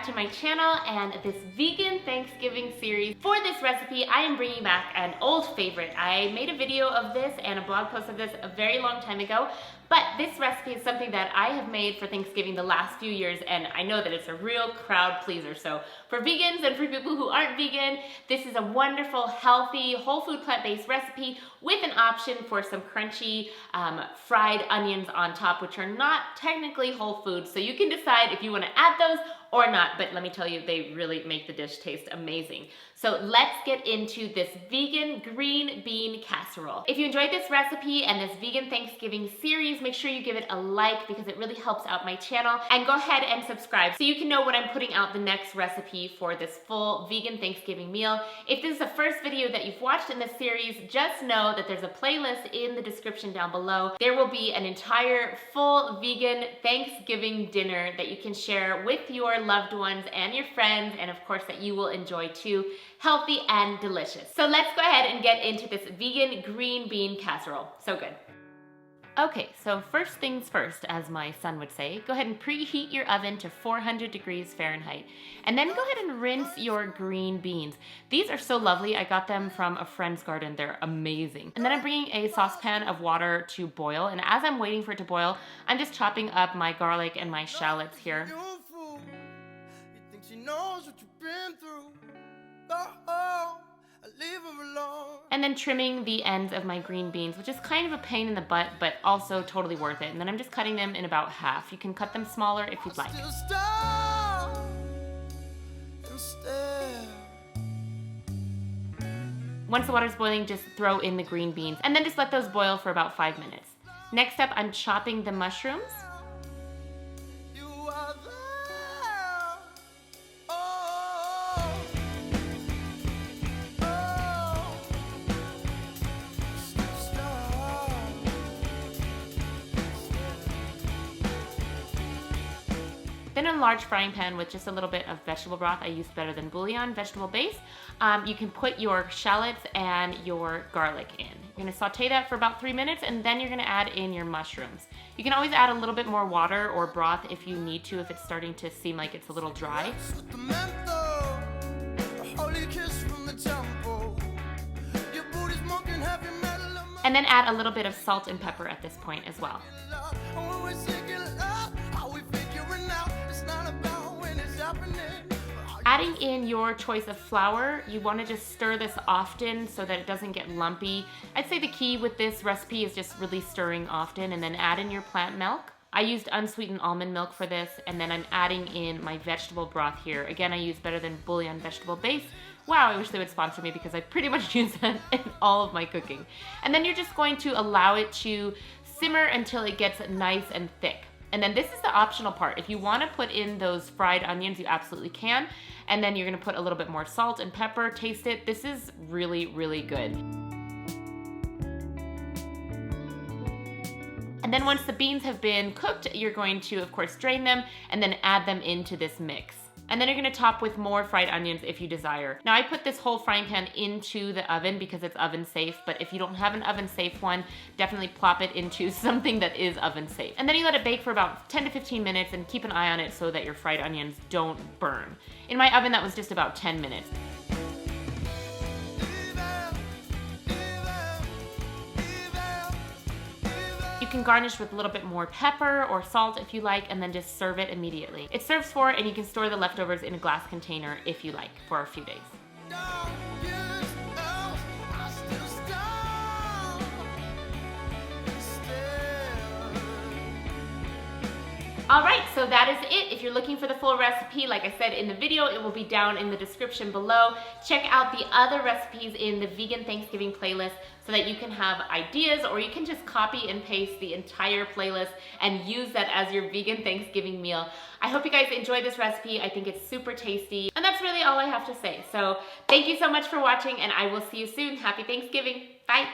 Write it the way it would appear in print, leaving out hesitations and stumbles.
back to my channel and this vegan Thanksgiving series. For this recipe, I am bringing back an old favorite. I made a video of this and a blog post of this a very long time ago, but this recipe is something that I have made for Thanksgiving the last few years, and I know that it's a real crowd pleaser. So for vegans and for people who aren't vegan, this is a wonderful, healthy, whole food plant-based recipe with an option for some crunchy fried onions on top, which are not technically whole foods. So you can decide if you want to add those or not, but let me tell you, they really make the dish taste amazing. So let's get into this vegan green bean casserole. If you enjoyed this recipe and this vegan Thanksgiving series, make sure you give it a like because it really helps out my channel, and go ahead and subscribe so you can know when I'm putting out the next recipe for this full vegan Thanksgiving meal. If this is the first video that you've watched in this series, just know that there's a playlist in the description down below. There will be an entire full vegan Thanksgiving dinner that you can share with your loved ones and your friends, and of course that you will enjoy too. Healthy and delicious. So let's go ahead and get into this vegan green bean casserole. So good. Okay, so first things first, as my son would say, go ahead and preheat your oven to 400 degrees Fahrenheit. And then go ahead and rinse your green beans. These are so lovely. I got them from a friend's garden. They're amazing. And then I'm bringing a saucepan of water to boil. And as I'm waiting for it to boil, I'm just chopping up my garlic and my shallots here. And then trimming the ends of my green beans, which is kind of a pain in the butt, but also totally worth it. And then I'm just cutting them in about half. You can cut them smaller if you'd like. Once the water's boiling, just throw in the green beans and then just let those boil for about 5 minutes. Next up, I'm chopping the mushrooms. Then in a large frying pan with just a little bit of vegetable broth, I used Better Than Bouillon vegetable base, you can put your shallots and your garlic in. You're gonna saute that for about 3 minutes, and then you're gonna add in your mushrooms. You can always add a little bit more water or broth if you need to, if it's starting to seem like it's a little dry. And then add a little bit of salt and pepper at this point as well. Adding in your choice of flour, you want to just stir this often so that it doesn't get lumpy. I'd say the key with this recipe is just really stirring often, and then add in your plant milk. I used unsweetened almond milk for this, and then I'm adding in my vegetable broth here. Again, I use Better Than Bouillon vegetable base. Wow, I wish they would sponsor me because I pretty much use that in all of my cooking. And then you're just going to allow it to simmer until it gets nice and thick. And then this is the optional part. If you want to put in those fried onions, you absolutely can. And then you're going to put a little bit more salt and pepper, taste it. This is really, really good. And then once the beans have been cooked, you're going to, of course, drain them and then add them into this mix. And then you're gonna top with more fried onions if you desire. Now I put this whole frying pan into the oven because it's oven safe, but if you don't have an oven safe one, definitely plop it into something that is oven safe. And then you let it bake for about 10 to 15 minutes and keep an eye on it so that your fried onions don't burn. In my oven, that was just about 10 minutes. You can garnish with a little bit more pepper or salt if you like, and then just serve it immediately. It serves 4, and you can store the leftovers in a glass container if you like for a few days. All right, so that is it. If you're looking for the full recipe, like I said in the video, it will be down in the description below. Check out the other recipes in the Vegan Thanksgiving playlist so that you can have ideas, or you can just copy and paste the entire playlist and use that as your vegan Thanksgiving meal. I hope you guys enjoyed this recipe. I think it's super tasty. And that's really all I have to say. So thank you so much for watching, and I will see you soon. Happy Thanksgiving. Bye.